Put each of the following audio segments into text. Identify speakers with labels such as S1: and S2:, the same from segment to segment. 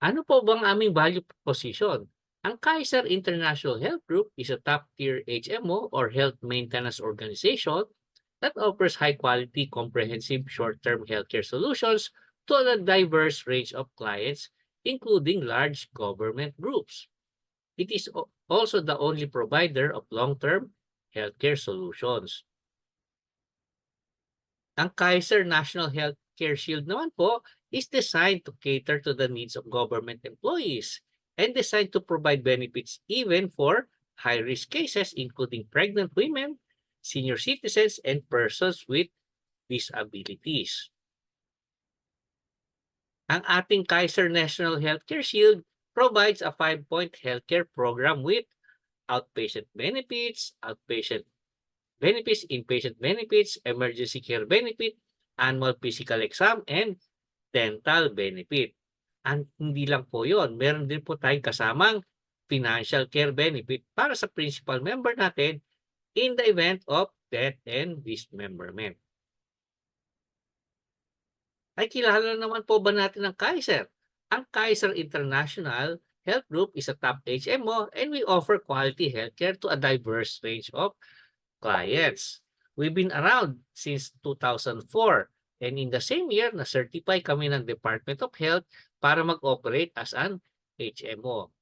S1: Ano po bang aming value proposition? Ang Kaiser International Health Group is a top-tier HMO or health maintenance organization that offers high-quality, comprehensive short-term healthcare solutions to a diverse range of clients, including large government groups. It is also the only provider of long-term healthcare solutions. Ang Kaiser National Healthcare Shield naman po is designed to cater to the needs of government employees and designed to provide benefits even for high-risk cases including pregnant women, senior citizens, and persons with disabilities. Ang ating Kaiser National Healthcare Shield provides a 5-point healthcare program with outpatient benefits, inpatient benefits, emergency care benefit, annual physical exam, and dental benefit. And hindi lang po yun, meron din po tayong kasamang financial care benefit para sa principal member natin in the event of death and dismemberment. Ay kilala naman po ba natin ang Kaiser? Ang Kaiser International Health Group is a top HMO and we offer quality healthcare to a diverse range of clients. We've been around since 2004 and in the same year na-certify kami ng Department of Health para mag-operate as an HMO.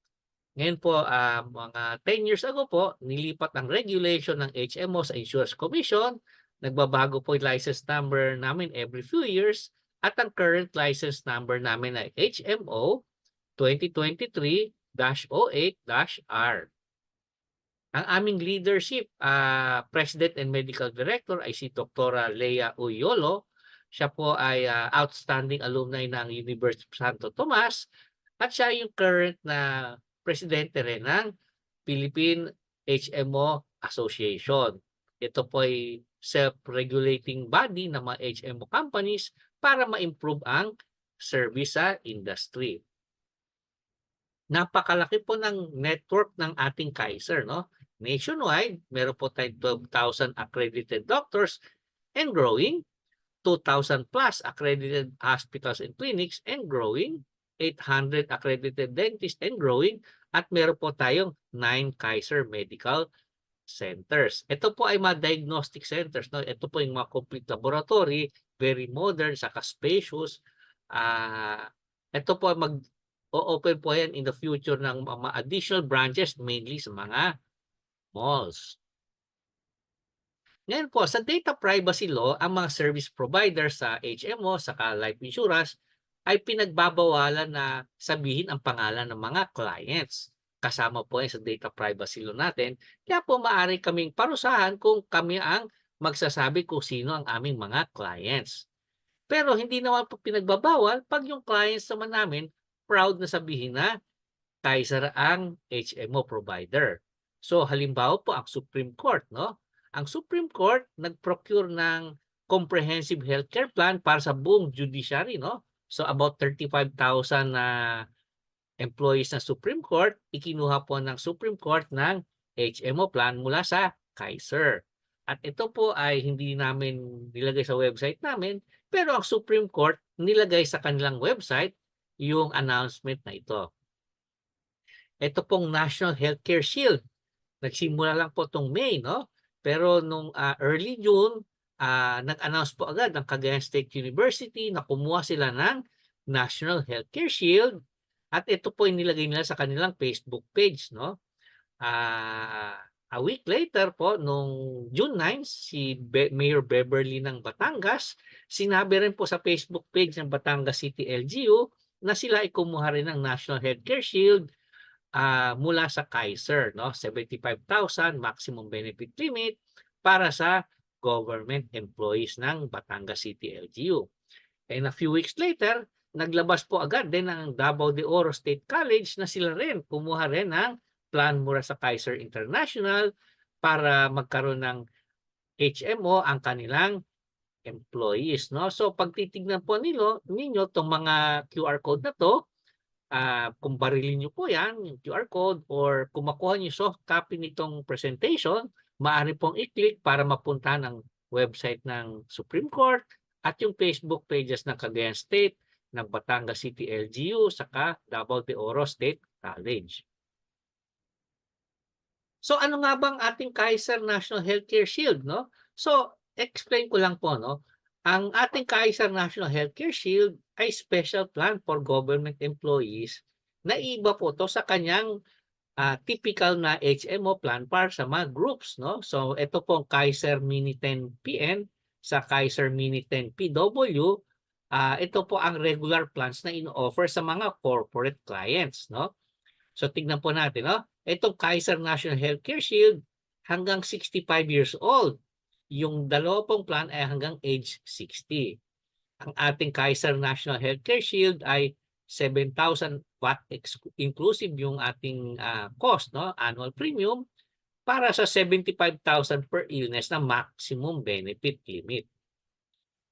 S1: Ngayon po, mga 10 years ago po, nilipat ang regulation ng HMO sa Insurance Commission. Nagbabago po yung license number namin every few years at ang current license number namin ay HMO 2023-08-R. Ang aming leadership, President and Medical Director ay si Dr. Lea Uyolo. Siya po ay outstanding alumni ng University of Santo Tomas at siya yung current na presidente rin ng Philippine HMO Association. Ito po ay self-regulating body ng mga HMO companies para ma-improve ang service sa industry. Napakalaki po ng network ng ating Kaiser, no? Nationwide, meron po tayong 12,000 accredited doctors and growing, 2,000 plus accredited hospitals and clinics and growing, 800 accredited dentists and growing, at meron po tayong 9 Kaiser Medical Centers. Ito po ay mga diagnostic centers, no? Ito po yung mga complete laboratory, very modern, saka spacious. Ito po mag-open po yan in the future ng mga additional branches, mainly sa mga malls. Ngayon po, sa data privacy law, ang mga service provider sa HMO, saka life insurance, ay pinagbabawalan na sabihin ang pangalan ng mga clients. Kasama po yan sa data privacy law natin. Kaya po maaari kaming parusahan kung kami ang magsasabi kung sino ang aming mga clients. Pero hindi naman po pinagbabawal pag yung clients naman namin proud na sabihin na Kaiser ang HMO provider. So halimbawa po ang Supreme Court, no? Ang Supreme Court nag-procure ng comprehensive healthcare plan para sa buong judiciary, no? So about 35,000 na employees ng Supreme Court, ikinuha po ng Supreme Court ng HMO plan mula sa Kaiser. At ito po ay hindi namin nilagay sa website namin, pero ang Supreme Court nilagay sa kanilang website yung announcement na ito. Ito pong National Healthcare Shield. Nagsimula lang po itong May, no? Pero nung early June, nag-announce po agad ang Cagayan State University na kumuha sila ng National Healthcare Shield at ito po inilagay nila sa kanilang Facebook page, no? A week later po, nung June 9, si Mayor Beverly ng Batangas, sinabi rin po sa Facebook page ng Batangas City LGU na sila ay kumuha rin ng National Healthcare Shield mula sa Kaiser, no? 75,000 maximum benefit limit para sa government employees ng Batangas City LGU. And a few weeks later, naglabas po agad din ang Davao de Oro State College na sila rin kumuha rin ng plan mula sa Kaiser International para magkaroon ng HMO ang kanilang employees, no? So pag titignan po ninyo itong mga QR code na to, kung barilin nyo po yan, yung QR code, or kung makuha nyo soft copy nitong presentation, maaari pong i-click para mapunta ng website ng Supreme Court at yung Facebook pages ng Cagayan State ng Batangas City LGU saka Davao de Oro State College. So ano nga bang ating Kaiser National Healthcare Shield, no? So explain ko lang po, no. Ang ating Kaiser National Healthcare Shield ay special plan for government employees na iba po to sa kanyang typical na HMO plan para sa mga groups, no? So ito po ang Kaiser Mini 10 PN sa Kaiser Mini 10 PW. Ito po ang regular plans na ino-offer sa mga corporate clients, no? So tignan po natin, no? Itong Kaiser National Healthcare Shield hanggang 65 years old. Yung dalawa pong plan ay hanggang age 60. Ang ating Kaiser National Healthcare Shield ay 7,000 watt inclusive yung ating cost, no? Annual premium para sa 75,000 per illness na maximum benefit limit.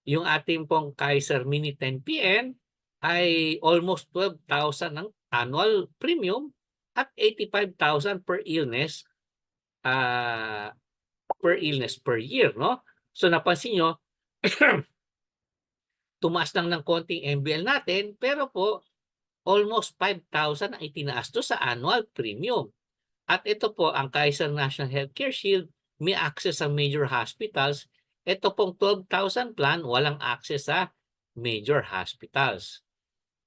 S1: Yung ating pong Kaiser Mini 10 PN ay almost 12,000 ng annual premium at 85,000 per illness per year, no? So napansin nyo, tumaas lang ng konting MBL natin, pero po almost 5,000 ang itinaas to sa annual premium. At ito po ang Kaiser National Healthcare Shield, may access sa major hospitals. Ito pong 12,000 plan, walang access sa major hospitals.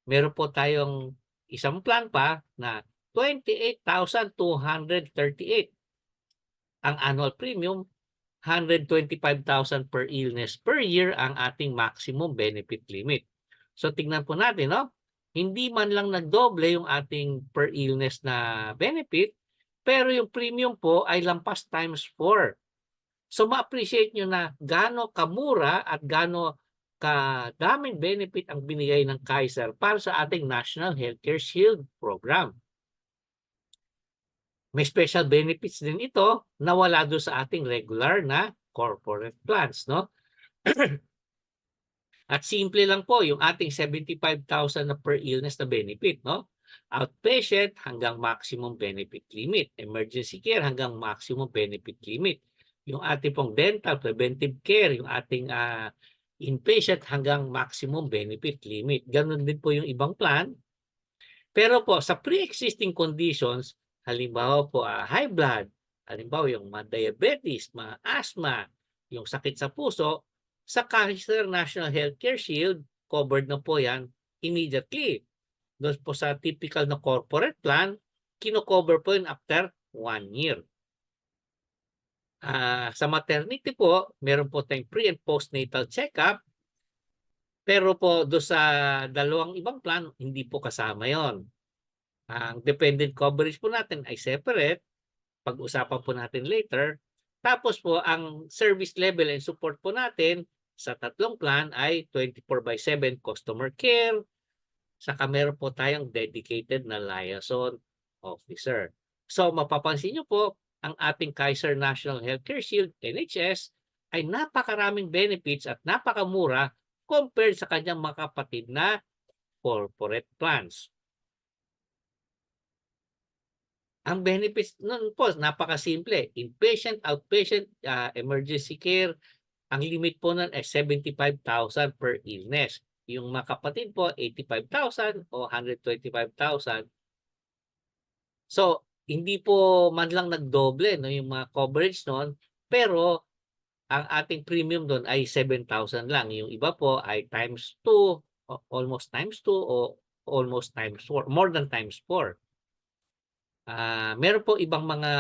S1: Meron po tayong isang plan pa na 28,238 ang annual premium, 125,000 per illness per year ang ating maximum benefit limit. So tingnan po natin, no? Hindi man lang nagdoble yung ating per illness na benefit, pero yung premium po ay lampas times 4. So ma-appreciate nyo na gaano kamura at gaano kadaming benefit ang binigay ng Kaiser para sa ating National Healthcare Shield program. May special benefits din ito na wala doon sa ating regular na corporate plans, no? At simple lang po yung ating 75,000 na per illness na benefit, no? Outpatient hanggang maximum benefit limit, emergency care hanggang maximum benefit limit. Yung ating pong dental preventive care, yung ating inpatient hanggang maximum benefit limit. Ganun din po yung ibang plan. Pero po sa pre-existing conditions, halimbawa po high blood, halimbawa yung mga diabetes, mga asthma, yung sakit sa puso, sa Kaiser National Healthcare Shield, covered na po yan immediately. Doon po sa typical na corporate plan, kino-cover po yun after 1 year. Sa maternity po, meron po tayong pre- and postnatal check-up, pero po doon sa dalawang ibang plan, hindi po kasama yon. Ang dependent coverage po natin ay separate. Pag-usapan po natin later. Tapos po, ang service level and support po natin sa tatlong plan ay 24/7 customer care. Saka meron po tayong dedicated na liaison officer. So mapapansin nyo po, ang ating Kaiser National Healthcare Shield, NHS, ay napakaraming benefits at napakamura compared sa kanyang mga kapatid na corporate plans. Ang benefits nun po, napakasimple. Inpatient, outpatient, emergency care, ang limit po nun ay 75,000 per illness. Yung mga kapatid po, 85,000 o 125,000. So, hindi po man lang nagdoble, no, yung mga coverage nun, pero ang ating premium doon ay 7,000 lang. Yung iba po ay times 2, almost times 2 o almost times 4, more than times 4. Meron po ibang mga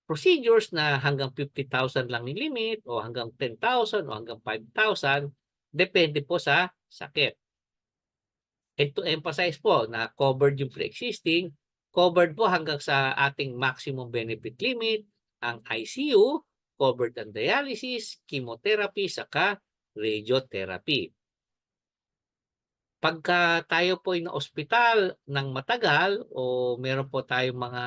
S1: procedures na hanggang 50,000 lang yung limit o hanggang 10,000 o hanggang 5,000. Depende po sa sakit. And to emphasize po na covered yung pre-existing, covered po hanggang sa ating maximum benefit limit, ang ICU, covered ang dialysis, chemotherapy, saka radiotherapy. Pagka tayo po ay na-ospital ng matagal o meron po tayong mga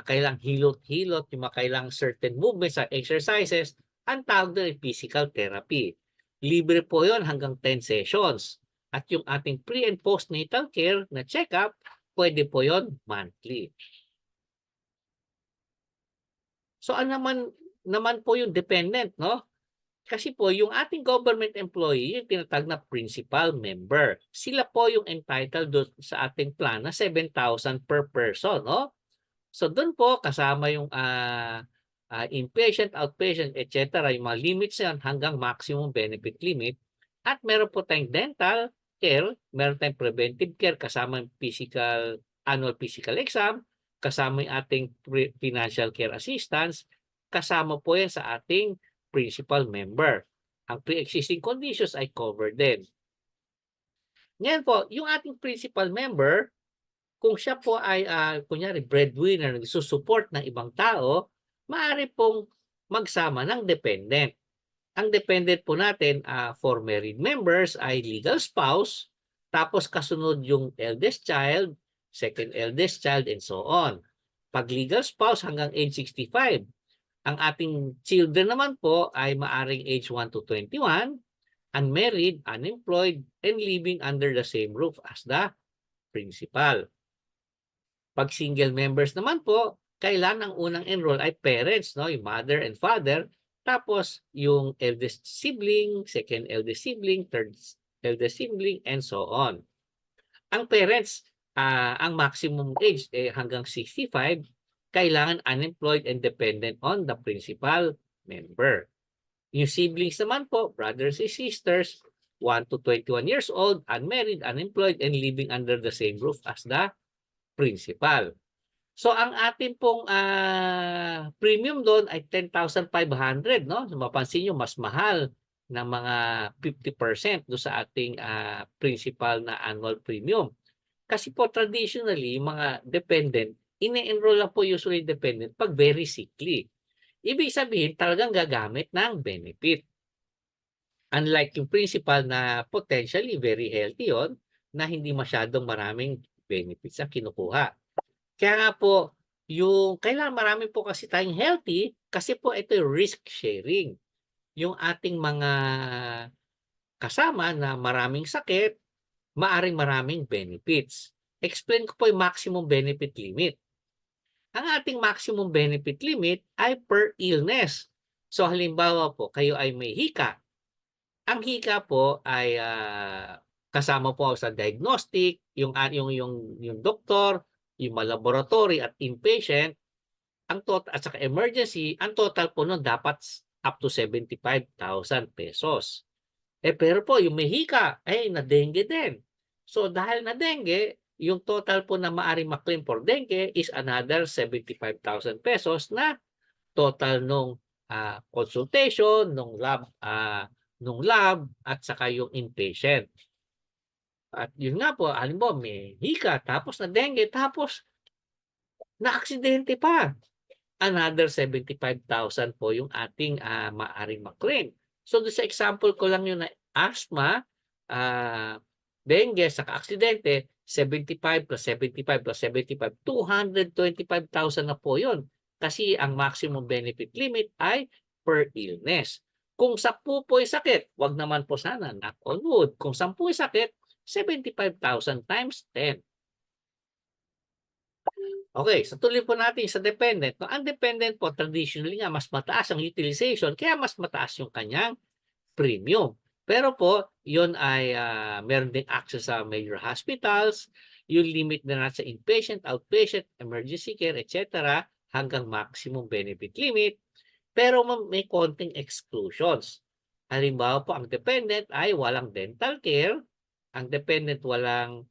S1: kailang hilot-hilot, yung mga kailang certain movements at exercises, ang tawag doon ay physical therapy. Libre po yon hanggang 10 sessions. At yung ating pre- and postnatal care na check-up, pwede po yon monthly. So ano naman po yung dependent, no? Kasi po yung ating government employee, yung tinatawag na principal member, sila po yung entitled doon sa ating plan na 7,000 per person, no? So doon po kasama yung inpatient, outpatient, etc. Yung mga limits yan hanggang maximum benefit limit. At meron po tayong dental care, meron tayong preventive care kasama yung annual physical exam, kasama yung ating financial care assistance, kasama po yan sa ating principal member. Ang pre-existing conditions ay covered din. Ngayon po, yung ating principal member, kung siya po ay kunyari breadwinner, nagsusupport ng ibang tao, maaari pong magsama ng dependent. Ang dependent po natin for married members ay legal spouse, tapos kasunod yung eldest child, second eldest child, and so on. Pag legal spouse hanggang age 65, ang ating children naman po ay maaring age 1 to 21, unmarried, unemployed, and living under the same roof as the principal. Pag single members naman po, kailan ang unang enroll ay parents, no? Yung mother and father, tapos yung eldest sibling, second eldest sibling, third eldest sibling, and so on. Ang parents, ang maximum age hanggang 65, kailangan unemployed and dependent on the principal member. Yung siblings naman po, brothers and sisters, 1 to 21 years old, unmarried, unemployed, and living under the same roof as the principal. So ang atin pong premium doon ay 10,500, no? So, mapansin nyo, mas mahal na mga 50% doon sa ating principal na annual premium. Kasi po traditionally, yung mga dependent, ine-enroll lang po usually dependent pag very sickly. Ibig sabihin, talagang gagamit ng benefit. Unlike yung principal na potentially very healthy yon, na hindi masyadong maraming benefits ang kinukuha. Kaya nga po, yung kailangan marami po kasi tayong healthy kasi po ito yung risk sharing. Yung ating mga kasama na maraming sakit, maraming benefits. Explain ko po yung maximum benefit limit. Ang ating maximum benefit limit ay per illness. So halimbawa po, kayo ay may hika. Ang hika po ay kasama po sa diagnostic, yung doktor, yung laboratory at inpatient, ang total at saka emergency, ang total po nun dapat up to 75,000 pesos. Pero po yung may hika ay na-dengue din. So dahil na-dengue, yung total po na maaring maklaim for dengue is another 75,000 pesos na total nung consultation, nung lab at saka yung inpatient. At yun nga po, halimbawa may hika, tapos na dengue, tapos na-aksidente pa. Another 75,000 po yung ating maaring maklaim. So doon sa example ko lang yun na asthma, dengue, saka aksidente, 75 plus 75 plus 75, 225,000 na po yun. Kasi ang maximum benefit limit ay per illness. Kung 10 po ay sakit, wag naman po sana, knock on wood. Kung 10 ay sakit, 75,000 times 10. Okay, so tuloy po natin sa dependent. No, ang dependent po, traditionally nga, mas mataas ang utilization, kaya mas mataas yung kanyang premium. Pero po, yun ay meron din access sa major hospitals, yung limit na nasa inpatient, outpatient, emergency care, etc. hanggang maximum benefit limit. Pero may konting exclusions. Halimbawa po, ang dependent ay walang dental care, ang dependent walang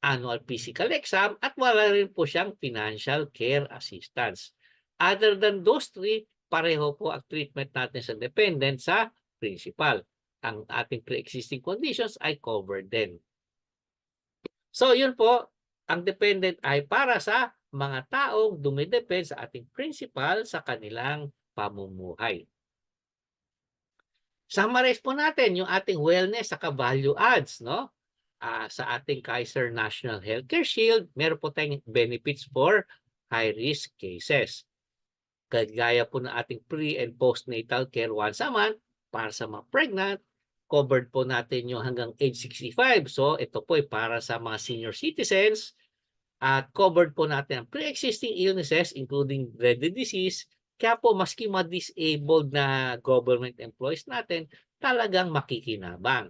S1: annual physical exam at wala rin po siyang financial care assistance. Other than those three, pareho po ang treatment natin sa dependent sa principal. Ang ating pre-existing conditions ay covered din. So yun po, ang dependent ay para sa mga taong dumidepend sa ating principal sa kanilang pamumuhay. Summarize po natin yung ating wellness sa value adds, no? Sa ating Kaiser National Healthcare Shield, meron po tayong benefits for high-risk cases. Kagaya po ng ating pre- and postnatal care once a month para sa mga pregnant. Covered po natin yung hanggang age 65. So ito po ay para sa mga senior citizens. At covered po natin ang pre-existing illnesses including dreaded disease, Kaya po maski ma-disabled na government employees natin, talagang makikinabang.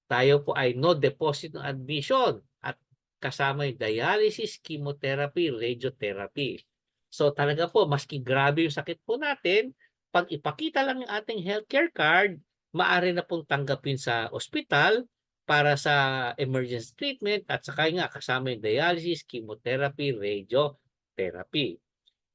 S1: Tayo po ay no deposit ng admission at kasama yung dialysis, chemotherapy, radiotherapy. So talaga po, maski grabe yung sakit po natin, pag ipakita lang yung ating healthcare card, maaari na pong tanggapin sa ospital para sa emergency treatment at saka nga kasama yung dialysis, chemotherapy, radiotherapy.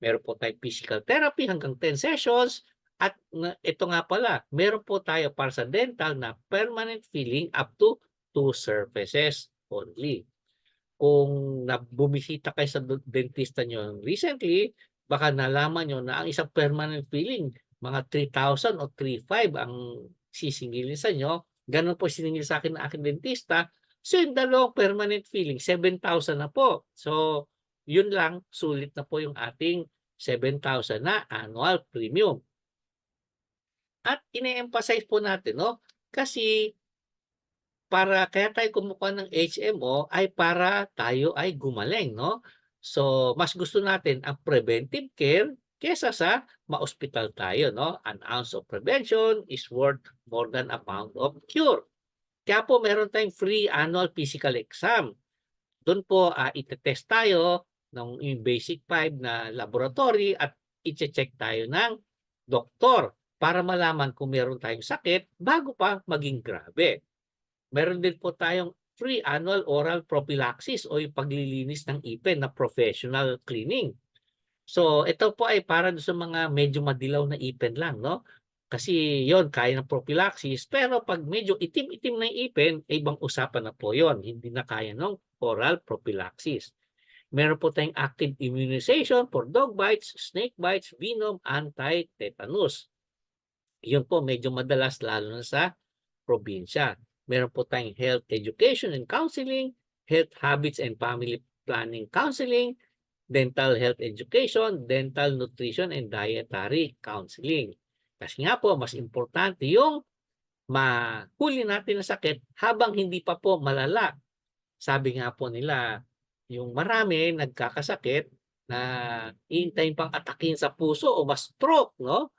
S1: Meron po tayong physical therapy hanggang 10 sessions. At ito nga pala, meron po tayo para sa dental na permanent filling up to 2 surfaces only. Kung bumisita kayo sa dentista nyo recently, baka nalaman nyo na ang isang permanent filling, mga 3,000 o 3,500 ang sisingilin sa inyo. Ganun po siningil sa akin ng aking dentista. So yung dalawang permanent filling, 7,000 na po. So yun lang, sulit na po yung ating 7,000 na annual premium. At ine-emphasize po natin, no? Kasi kaya tayo kumukuha ng HMO ay para tayo ay gumaling, no? So, mas gusto natin ang preventive care kesa sa ma-ospital tayo, no? An ounce of prevention is worth more than a pound of cure. Kaya po meron tayong free annual physical exam. Doon po itetest tayo ng basic 5 na laboratory at i-check tayo ng doktor para malaman kung meron tayong sakit bago pa maging grabe. Meron din po tayong free annual oral prophylaxis o yung paglilinis ng ipin na professional cleaning. So ito po ay para sa mga medyo madilaw na ipin lang, no? Kasi yon kaya ng prophylaxis, pero pag medyo itim-itim na ipin, ibang usapan na po yon, hindi na kaya ng oral prophylaxis. Meron po tayong active immunization for dog bites, snake bites, venom, anti-tetanus. Yun po medyo madalas lalo na sa probinsya. Meron po tayong health education and counseling, health habits and family planning counseling, dental health education, dental nutrition and dietary counseling. Kasi nga po, mas importante yung mahuli natin ang sakit habang hindi pa po malala. Sabi nga po nila, yung marami nagkakasakit na hihintayin pang atakin sa puso o ma-stroke, no?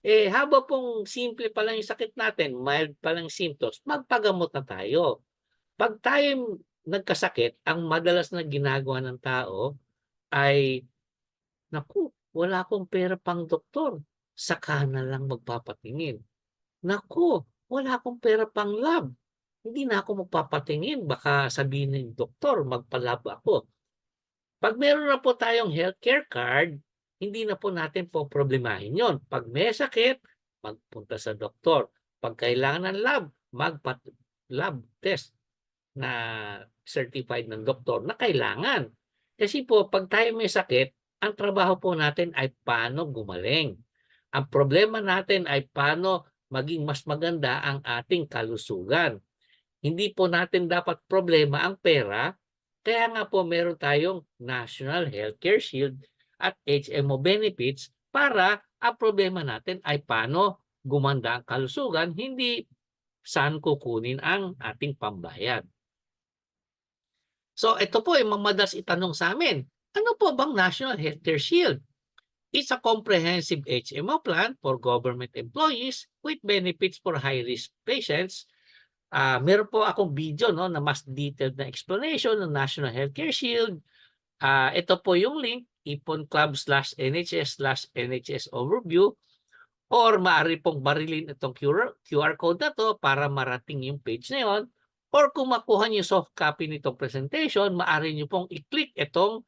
S1: Haba pong simple pa lang yung sakit natin, mild pa lang symptoms, magpagamot na tayo. Pag tayo nagkasakit, ang madalas na ginagawa ng tao ay, naku, wala akong pera pang doktor, saka na lang magpapatingin. Naku, wala akong pera pang lab, hindi na ako magpapatingin, baka sabihin ng doktor, magpa-lab ako. Pag meron na po tayong healthcare card, hindi na po natin poproblemahin yon. Pag may sakit, magpunta sa doktor. Pag kailangan ng lab, lab test na certified ng doktor na kailangan. Kasi po, pag tayo may sakit, ang trabaho po natin ay paano gumaling. Ang problema natin ay paano maging mas maganda ang ating kalusugan. Hindi po natin dapat problema ang pera, kaya nga po meron tayong National Healthcare Shield at HMO benefits para ang problema natin ay paano gumanda ang kalusugan, hindi saan kukunin ang ating pambayad. So ito po ay madalas itanong sa amin, ano po bang National Healthcare Shield? It's a comprehensive HMO plan for government employees with benefits for high-risk patients. Meron po akong video, no, na mas detailed na explanation ng National Healthcare Shield. Ito po yung link, iponclub/nhs/nhs overview, or maaari pong barilin itong QR code na to para marating yung page na yon. Or kung makuha niyo soft copy nitong presentation, maaari niyo pong i-click itong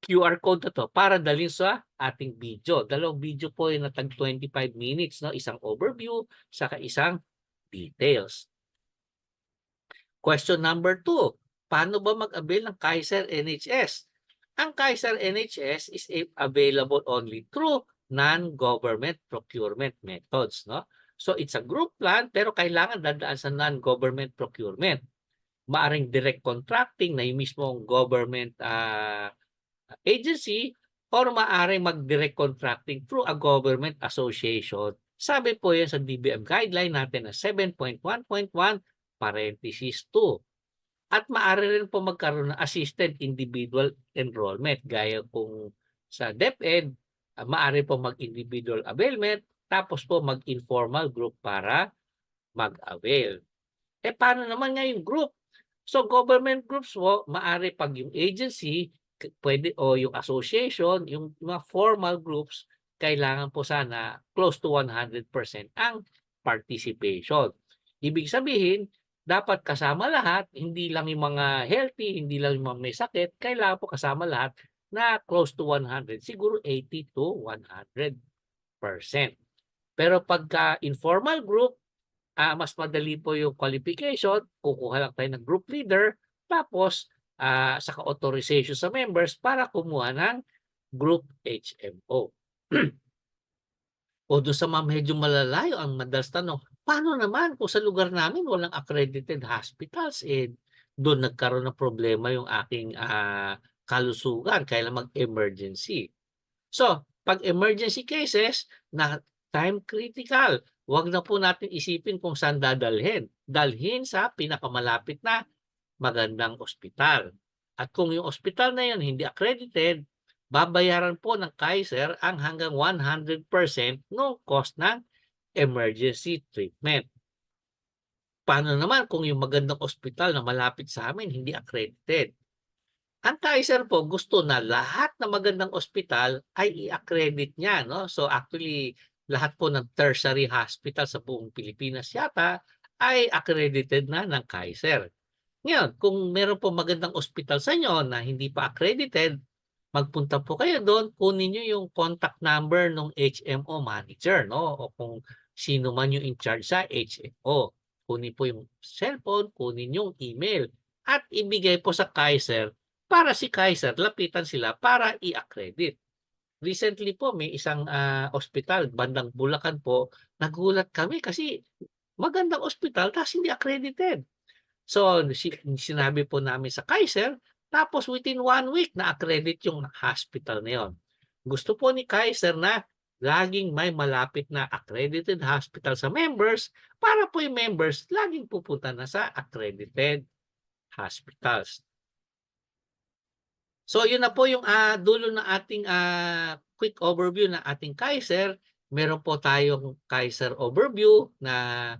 S1: QR code na to para dalhin sa ating video. Dalawang video po yung natag 25 minutes, no? Isang overview, saka isang details. Question number 2, paano ba mag-avail ng Kaiser NHS? Ang Kaiser NHS is available only through non-government procurement methods, no? So it's a group plan pero kailangan dadaan sa non-government procurement. Maaring direct contracting na yung mismong government agency or maaring mag-direct contracting through a government association. Sabi po yan sa DBM guideline natin na 7.1.1 parenthesis 2. At maaari rin po magkaroon ng assisted individual enrollment gaya kung sa DepEd, maaari po mag-individual availment, tapos po mag-informal group para mag-avail. Paano naman nga yung group? So government groups po, maaari 'pag yung agency pwede o yung association, yung mga formal groups, kailangan po sana close to 100% ang participation. Ibig sabihin, dapat kasama lahat, hindi lang yung mga healthy, hindi lang yung mga may sakit, kailangan po kasama lahat na close to 100, siguro 80 to 100%. Pero pagka informal group, mas madali po yung qualification, kukuha lang tayo ng group leader, tapos saka authorization sa members para kumuha ng group HMO. O doon sa mga medyo malalayo, ang madalas tanong, paano naman kung sa lugar namin walang accredited hospitals, doon nagkaroon ng problema yung aking kalusugan, kailan mag-emergency. So, 'pag emergency cases na time critical, 'wag na po natin isipin kung saan dadalhin. Dalhin sa pinakamalapit na magandang ospital. At kung yung ospital na yun hindi accredited, babayaran po ng Kaiser ang hanggang 100% ng cost ng emergency treatment. Paano naman kung yung magandang ospital na malapit sa amin hindi accredited? Ang Kaiser po gusto na lahat ng magandang ospital ay i-accredit niya, no? So actually, lahat po ng tertiary hospital sa buong Pilipinas yata ay accredited na ng Kaiser. Ngayon, kung meron po magandang ospital sa inyo na hindi pa accredited, magpunta po kayo doon, kunin niyo yung contact number ng HMO manager, no? O kung sino man yung in charge sa HMO. Kunin po yung cellphone, kunin yung email, at ibigay po sa Kaiser para si Kaiser lapitan sila para i-accredit. Recently po may isang ospital bandang Bulacan po, nagulat kami kasi magandang ospital tapos hindi accredited. So sinabi po namin sa Kaiser, tapos within 1 week na-accredit yung hospital na yun. Gusto po ni Kaiser na laging may malapit na accredited hospital sa members para po yung members laging pupunta na sa accredited hospitals. So yun na po yung dulo ng ating quick overview ng ating Kaiser. Meron po tayong Kaiser overview na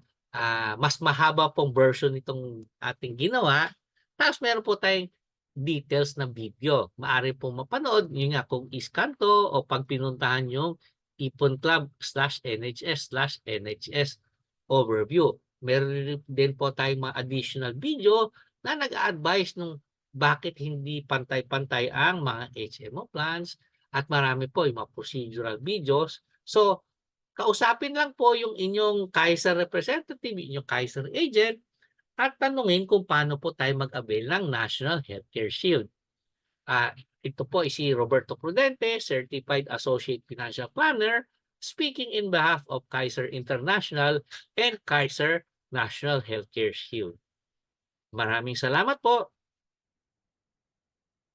S1: mas mahaba pong version nitong ating ginawa. Tapos meron po tayong details na video. Maaari pong mapanood, yun nga kung iskanto o pag pinuntahan yung iponclub/nhs/nhs overview. Meron din po tayong mga additional video na nag-a-advise nung bakit hindi pantay-pantay ang mga HMO plans, at marami po yung mga procedural videos. So, kausapin lang po yung inyong Kaiser representative, inyong Kaiser agent, at tanungin kung paano po tayo mag-avail ng National Healthcare Shield. Ito po ay si Roberto Prudente, Certified Associate Financial Planner, speaking in behalf of Kaiser International and Kaiser National Healthcare Shield. Maraming salamat po.